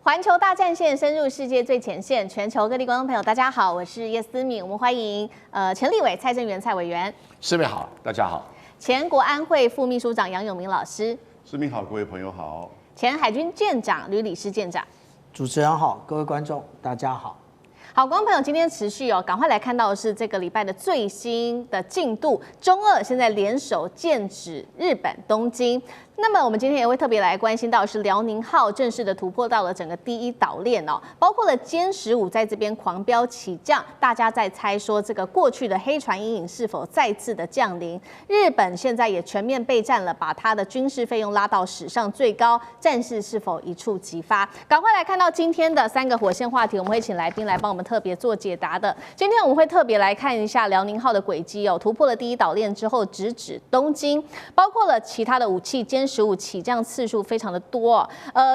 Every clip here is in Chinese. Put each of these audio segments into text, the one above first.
環球大戰線深入世界最前線，全球各地觀眾朋友，大家好，我是葉思敏。我們歡迎前立委蔡正元蔡委員。思敏好，大家好。前國安會副秘書長楊永明老師。思敏好，各位朋友好。前海軍艦長呂禮士艦長。主持人好，各位觀眾大家好。好，觀眾朋友，今天持續趕快來看到的是這個禮拜的最新的進度，中俄現在聯手劍指日本東京。那麼我們今天也會特別來關心到的是遼寧號正式的突破到了整個第一島鏈哦，包括了殲15在這邊狂飆起降，大家在猜說這個過去的黑船陰影是否再次的降臨？日本現在也全面備戰了，把它的軍事費用拉到史上最高，戰事是否一觸即發？趕快來看到今天的3個火線話題，我們會請來賓來幫我們特別做解答的。今天我們會特別來看一下遼寧號的軌跡哦，突破了第一島鏈之後直指東京，包括了其他的武器殲15起降次數非常的多，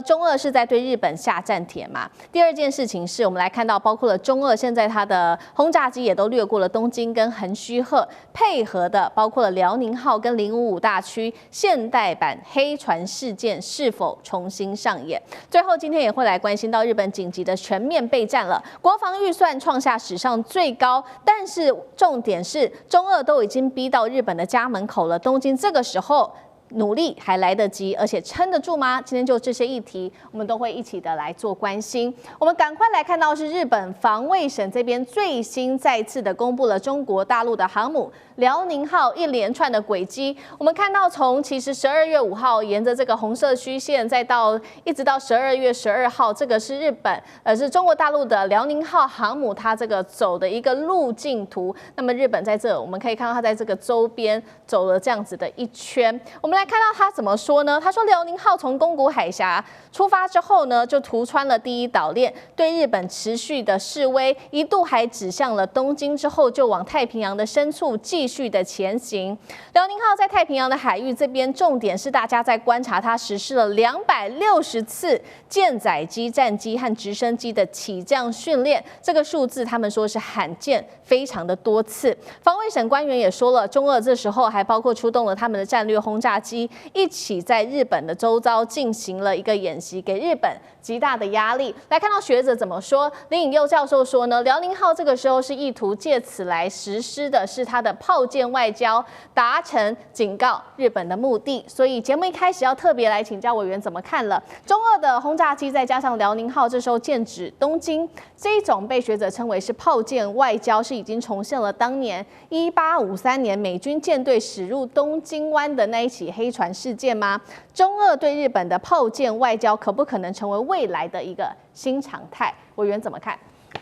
中俄是在對日本下戰帖嘛。第二件事情是我們來看到，包括了中俄現在它的轟炸機也都掠過了東京跟橫須賀，配合的包括了遼寧號跟055大區現代版黑船事件是否重新上演。最後今天也會來關心到日本緊急的全面備戰了，國防預算創下史上最高，但是重點是中俄都已經逼到日本的家門口了，東京這個時候努力還來得及，而且撐得住嗎？今天就這些議題，我們都會一起的來做關心。我們趕快來看到是日本防衛省這邊最新再次的公布了中國大陸的航母遼寧號一連串的軌跡。我們看到從其實12月5號沿着這個紅色虛線，再到一直到12月12號，這個是日本是中國大陸的遼寧號航母它這個走的一個路徑圖。那麼日本在這我們可以看到它在這個周邊走了這樣子的一圈。我們來看到他怎麼說呢？他說遼寧號從宮古海峽出發之後呢，就突穿了第一島鏈，對日本持續的示威，一度還指向了東京，之後就往太平洋的深處繼續的前行。遼寧號在太平洋的海域這邊，重點是大家在觀察它實施了260次艦載機、戰機和直升機的起降訓練，這個數字他們說是罕見，非常的多次。防衛省官員也說了，中俄這時候還包括出動了他們的戰略轟炸機，一起在日本的周遭進行了一個演習，給日本極大的壓力。來看到學者怎麼說，林穎佑教授說呢，遼寧號這個時候是意圖借此來實施的是它的炮艦外交，達成警告日本的目的。所以節目一開始要特別來請教委員怎麼看了中俄的轟炸機，再加上遼寧號這時候劍指東京，這一種被學者稱為是炮艦外交，是已經重現了當年1853年美軍艦隊駛入東京灣的那一起黑船事件嗎？中俄對日本的炮艦外交可不可能成為未來的一個新常態？委員怎麼看？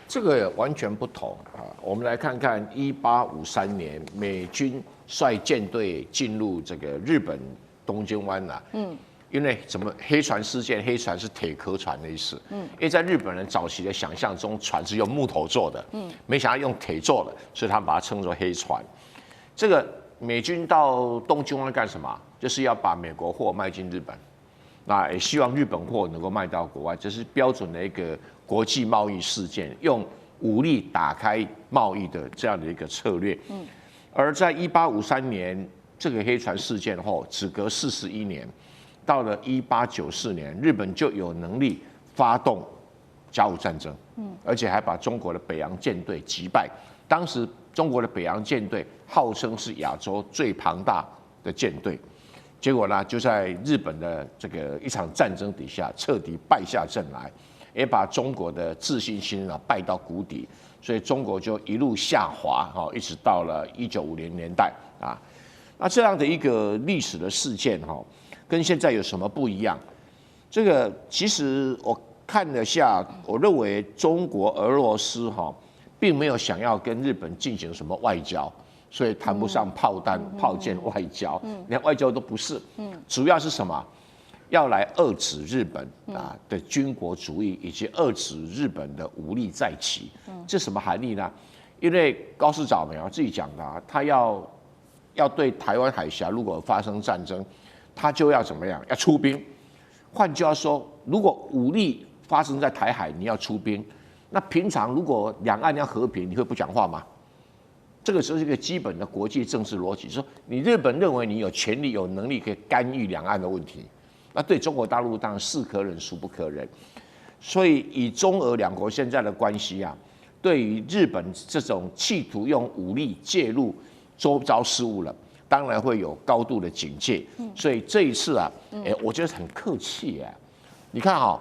這個完全不同啊！我們來看看1853年美軍率艦隊進入這個日本東京灣啊，因為什麼黑船事件？黑船是鐵殼船的意思，因為在日本人早期的想象中，船是用木頭做的，沒想到用鐵做的，所以他們把它稱作黑船。這個美軍到東京灣幹什麼？就是要把美國貨賣進日本，那也希望日本貨能夠賣到國外，這是標準的一個國際貿易事件，用武力打開貿易的這樣的一個策略。而在1853年這個黑船事件後，只隔41年，到了1894年，日本就有能力發動甲午戰爭，而且還把中國的北洋艦隊擊敗。當時中國的北洋艦隊號稱是亞洲最龐大的艦隊，結果呢，就在日本的這個一場戰爭底下徹底敗下陣來，也把中國的自信心敗到谷底，所以中國就一路下滑，一直到了1950年代啊。那這樣的一個歷史的事件跟現在有什麼不一樣？這個其實我看了下，我認為中國俄羅斯並沒有想要跟日本進行什麼外交，所以談不上炮彈、炮艦外交，連外交都不是。主要是什麼？要來遏制日本的軍國主義，以及遏制日本的武力再起。這什麼含義呢？因為高市早苗自己講的，他要對台灣海峽如果發生戰爭，他就要怎麼樣？要出兵。換句話說，如果武力發生在台海，你要出兵。那平常如果兩岸要和平，你會不講話嗎？這個是一個基本的國際政治邏輯，說你日本認為你有權利、有能力可以干預兩岸的問題，那對中國大陸當然是可忍孰不可忍。所以以中俄兩國現在的關係啊，對於日本這種企圖用武力介入周遭事務了，當然會有高度的警戒。所以這一次啊，我覺得很客氣啊。你看哈，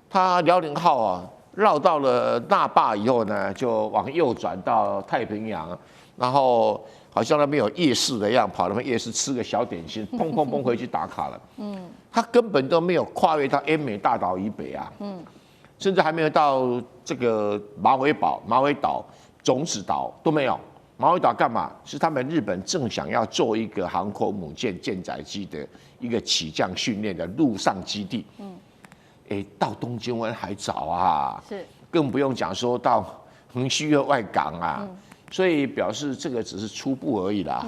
他遼寧號啊繞到了那霸以後呢，就往右轉到太平洋，然後好像那邊有夜市的樣，跑那邊夜市吃個小點心，砰砰砰回去打卡了。他根本都沒有跨越到奄美大島以北啊。甚至還沒有到這個馬尾島、種子島都沒有。馬尾島幹嘛？是他們日本正想要做一個航空母艦艦載機的一個起降訓練的陸上基地。到東京灣還早啊，是，更不用講說到橫須賀外港啊。所以表示這個只是初步而已啦，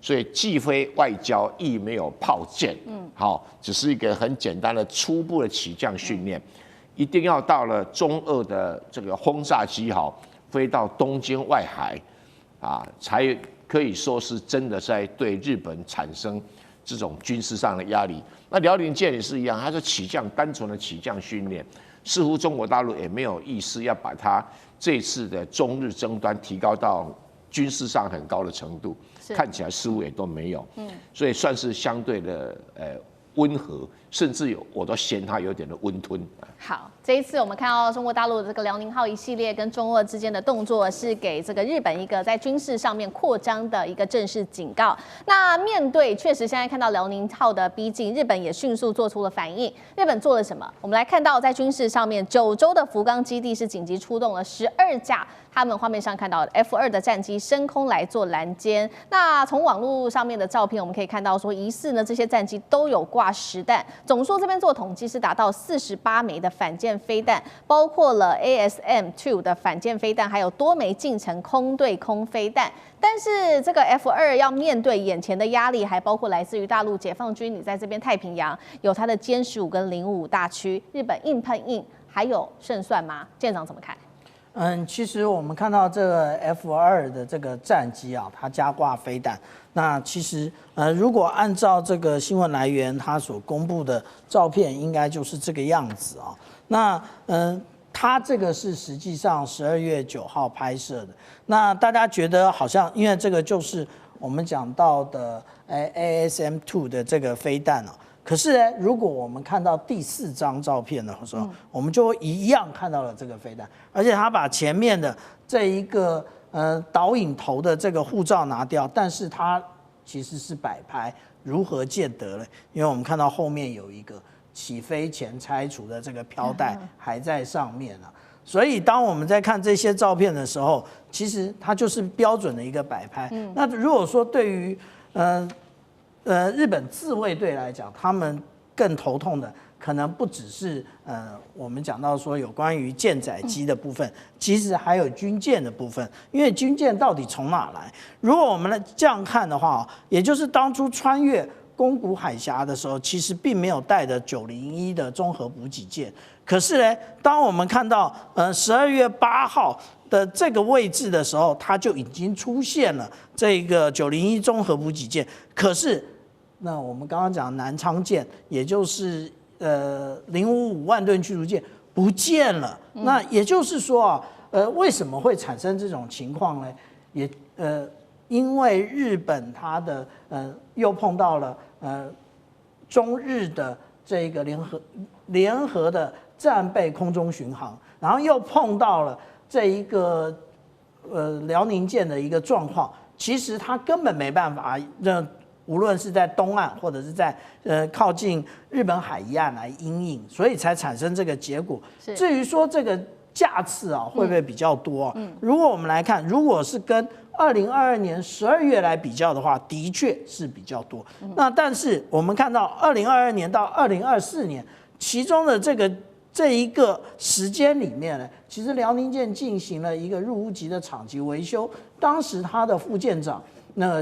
所以既非外交，亦沒有炮艦，只是一個很簡單的初步的起降訓練。一定要到了中俄的這個轟炸機飛到東京外海，才可以說是真的在對日本產生這種軍事上的壓力。那遼寧艦也是一樣，它是起降單純的起降訓練，似乎中國大陸也沒有意思要把它這次的中日爭端提高到軍事上很高的程度，看起來似乎也都沒有，所以算是相對的溫和，甚至我都嫌它有點的溫吞。好，這一次我們看到中國大陸的這個遼寧號一系列跟中俄之間的動作，是給這個日本一個在軍事上面擴張的一個正式警告。那面對確實現在看到遼寧號的逼近，日本也迅速做出了反應。日本做了什麼？我們來看到在軍事上面，九州的福岡基地是緊急出動了12架。他們畫面上看到的 F2的戰機升空來做攔截。那從網絡上面的照片，我們可以看到說，疑似呢這些戰機都有掛實彈，總數這邊做統計是達到48枚的反艦飛彈，包括了 ASM-2 的反艦飛彈，還有多枚近程空對空飛彈。但是這個 F2要面對眼前的壓力，還包括來自於大陸解放軍，你在這邊太平洋有它的歼15跟055大區，日本硬碰硬，還有勝算嗎？艦長怎麼看？其實我們看到這個 F2的這個戰機啊，它加掛飛彈。那其實如果按照這個新聞來源它所公布的照片，應該就是這個樣子啊。那它這個是實際上12月9號拍攝的。那大家覺得好像，因為這個就是我們講到的ASM-2的這個飛彈啊。可是呢，如果我們看到第4張照片的時候，我們就會一樣看到了這個飛彈，而且他把前面的這一個導引頭的這個護罩拿掉，但是它其實是擺拍，如何見得呢？因為我們看到後面有一個起飛前拆除的這個飄帶還在上面啊，所以當我們在看這些照片的時候，其實它就是標準的一個擺拍。那如果說對於日本自衛隊來講，他們更頭痛的可能不只是我們講到說有關於艦載機的部分，其實還有軍艦的部分。因為軍艦到底從哪來？如果我們來這樣看的話，也就是當初穿越宮古海峽的時候，其實並沒有帶着901的綜合補給艦。可是呢，當我們看到12月8號的這個位置的時候，它就已經出現了這個901綜合補給艦。可是那我們剛剛講南昌艦，也就是055萬噸驅逐艦不見了。那也就是說啊，為什麼會產生這種情況呢？也因為日本它的又碰到了中日的這個聯合的戰備空中巡航，然後又碰到了這一個遼寧艦的一個狀況，其實它根本沒辦法讓。無論是在東岸或者是在靠近日本海一岸來因應，所以才產生這個結果。至於說這個架次啊會不會比較多啊？如果我們來看，如果是跟2022年12月來比較的話，的確是比較多。那但是我們看到2022年到2024年，其中的這一個時間裡面呢，其實遼寧艦進行了一個入屋級的廠級維修，當時他的副艦長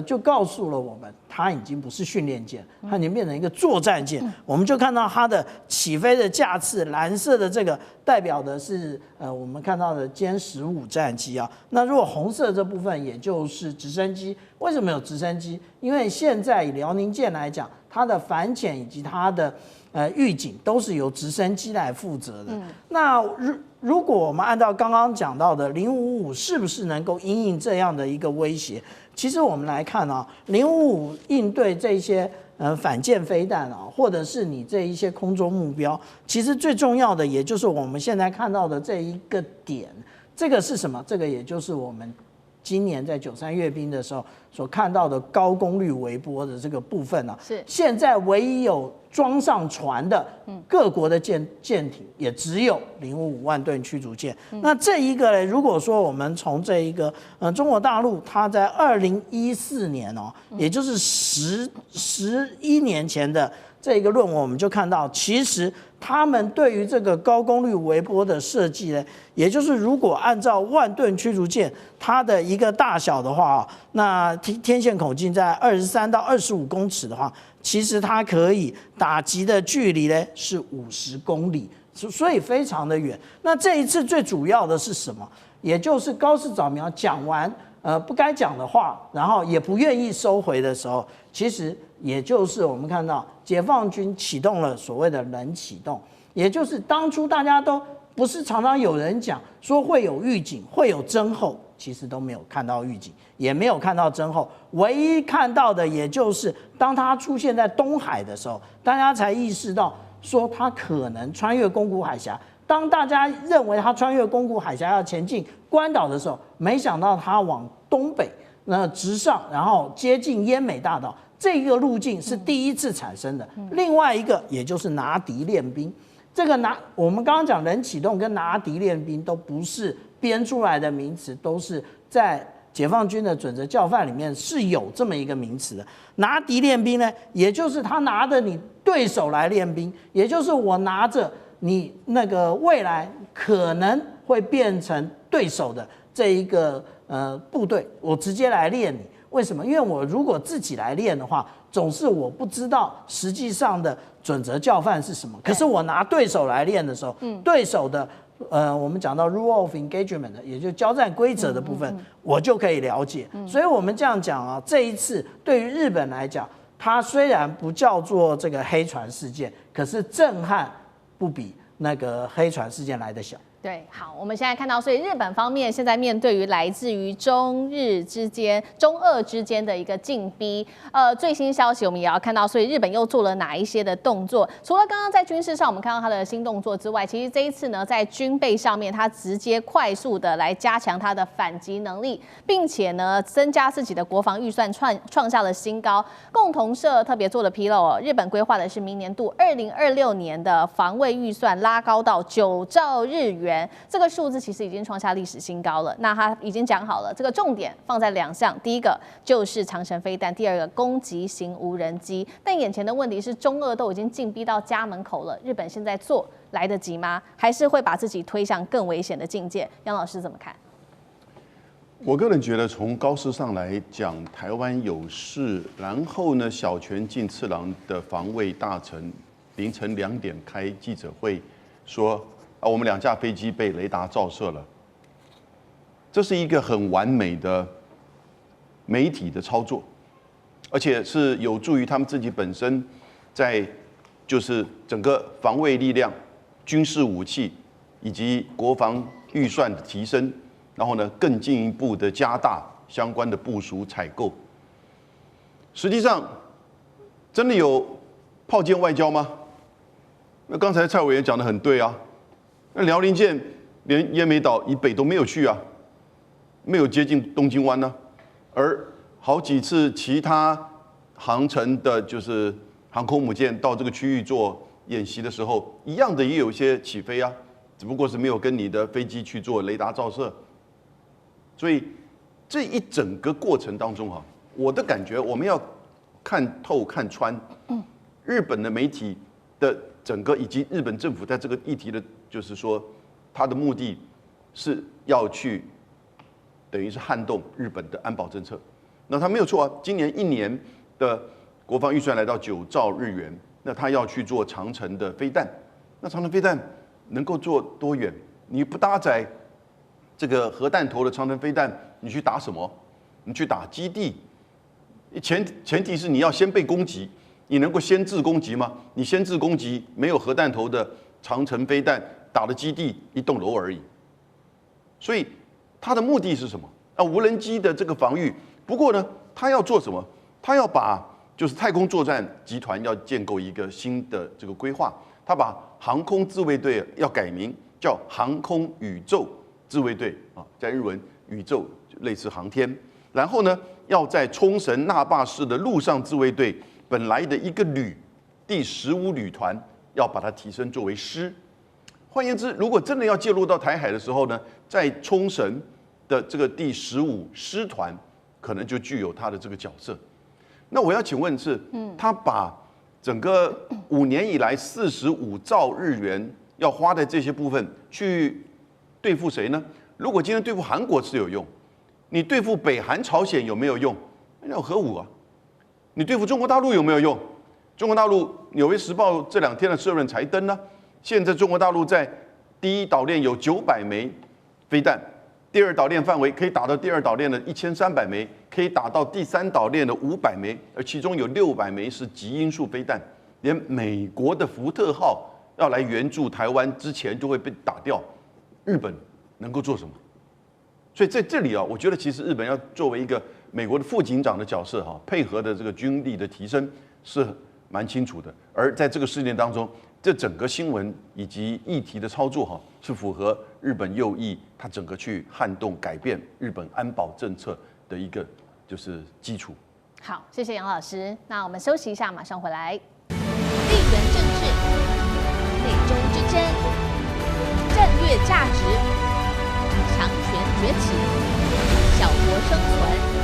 就告訴了我們，它已經不是訓練艦，它已經變成一個作戰艦。我們就看到它的起飛的架次，藍色的這個代表的是我們看到的殲15戰機啊。那如果紅色這部分，也就是直升機。為什麼有直升機？因為現在以遼寧艦來講，它的反潛以及它的預警都是由直升機來負責的。那如果我們按照剛剛講到的055是不是能夠因應這樣的一個威脅？其實我們來看啊，055應對這些反艦飛彈啊，或者是你這一些空中目標，其實最重要的也就是我們現在看到的這一個點，這個是什麼？這個也就是我們今年在93閱兵的時候所看到的高功率微波的這個部分啊，是現在唯一有裝上船的各國的艦艇，也只有055萬噸驅逐艦。那這一個呢，如果說我們從這一個中國大陸，它在2014年哦，也就是11年前的這一個論文，我們就看到，其實他們對於這個高功率微波的設計呢，也就是如果按照萬噸驅逐艦它的一個大小的話，那天線口徑在23到25公尺的話，其實它可以打擊的距離呢是50公里，所以非常的遠。那這一次最主要的是什麼？也就是高市早苗講完不該講的話，然後也不願意收回的時候，其實也就是我們看到解放軍啟動了所謂的冷啟動，也就是當初大家都不是常常有人講說會有預警，會有徵候，其實都沒有看到預警，也沒有看到徵候，唯一看到的也就是當它出現在東海的時候，大家才意識到說它可能穿越宮古海峽。當大家認為它穿越宮古海峽要前進關島的時候，沒想到它往東北直上，然後接近奄美大島，這個路徑是第一次產生的。另外一個也就是拿敵練兵，這個我們剛剛講冷啟動跟拿敵練兵都不是編出來的名詞，都是在解放軍的準則教範裡面是有這麼一個名詞的。拿敵練兵呢，也就是他拿着你對手來練兵，也就是我拿着你那個未來可能會變成對手的這一個部隊，我直接來練你。為什麼？因為我如果自己來練的話，總是我不知道實際上的準則教範是什麼。可是我拿對手來練的時候，對手的我們講到 rule of engagement， 也就是交戰規則的部分，我就可以了解。所以我們這樣講啊，這一次對於日本來講，它雖然不叫做這個黑船事件，可是震撼不比那個黑船事件來得小。对，好，我們現在看到，所以日本方面現在面對於來自於中俄之間的一個進逼，最新消息我們也要看到，所以日本又做了哪一些的動作？除了剛剛在軍事上我們看到它的新動作之外，其實這一次呢，在軍備上面，它直接快速的來加強它的反擊能力，並且呢，增加自己的國防預算創下了新高。共同社特別做了披露哦，日本規劃的是明年度2026年的防衛預算拉高到9兆日元。這個數字其實已經創下歷史新高了。那他已經講好了，這個重點放在2項，第一個就是長程飛彈，第二個攻擊型無人機。但眼前的問題是，中俄都已經進逼到家門口了，日本現在做來得及嗎？還是會把自己推向更危險的境界？楊老師怎麼看？我個人覺得，從高市上來講，台灣有事，然後呢，小泉進次郎的防衛大臣凌晨2點開記者會說，我們2架飛機被雷達照射了，這是一個很完美的媒體的操作，而且是有助於他們自己本身在就是整個防衛力量、軍事武器以及國防預算的提升，然後呢更進一步的加大相關的部署採購。實際上，真的有炮艦外交嗎？那剛才蔡委員講得很對啊。那遼寧艦連奄美島以北都沒有去啊，沒有接近東京灣呢，而好幾次其他航程的，就是航空母艦到這個區域做演習的時候，一樣的也有一些起飛啊，只不過是沒有跟你的飛機去做雷達照射。所以這一整個過程當中哈，我的感覺我們要看透看穿，日本的媒體的整個以及日本政府在這個議題的。就是說，他的目的是要去，等於是撼動日本的安保政策。那他沒有錯啊。今年1年的國防預算來到9兆日元，那他要去做長程的飛彈，那長程飛彈能夠做多遠？你不搭載這個核彈頭的長程飛彈，你去打什麼？你去打基地？前提是你要先被攻擊，你能夠先制攻擊嗎？你先制攻擊沒有核彈頭的長程飛彈打的基地一棟樓而已。所以它的目的是什麼？無人機的這個防禦。不過呢，它要做什麼？它要把就是太空作戰集團要建構一個新的這個規劃，它把航空自衛隊要改名叫航空宇宙自衛隊啊，在日文宇宙類似航天。然後呢，要在沖繩那霸市的陸上自衛隊本來的一個旅第15旅團，要把它提升作為師。換言之，如果真的要介入到台海的時候呢，在沖繩的這個第15師團，可能就具有它的這個角色。那我要請問是，他把整個5年以來45兆日元要花在這些部分去對付誰呢？如果今天對付韓國是有用，你對付北韓、朝鮮有沒有用？那有核武啊。你對付中國大陸有沒有用？中國大陸《紐約時報》這2天的社論才登呢。現在中國大陸在第1島鏈有900枚飛彈，第2島鏈範圍可以打到第2島鏈的1300枚，可以打到第3島鏈的500枚，而其中有600枚是極音速飛彈。連美國的福特號要來援助台灣之前就會被打掉，日本能夠做什麼？所以在這裡啊，我覺得其實日本要作為一個美國的副警長的角色哈，配合的這個軍力的提升是蠻清楚的。而在這個事件當中，這整個新聞以及議題的操作哈，是符合日本右翼它整個去撼動改變日本安保政策的一個就是基礎。好，謝謝楊老師。那我們休息一下，馬上回來。地緣政治、美中之爭、戰略價值、強權崛起、小國生存。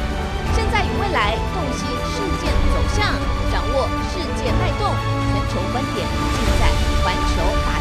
現在與未來，洞悉事件走向，掌握世界脈動，全球觀點，盡在環球大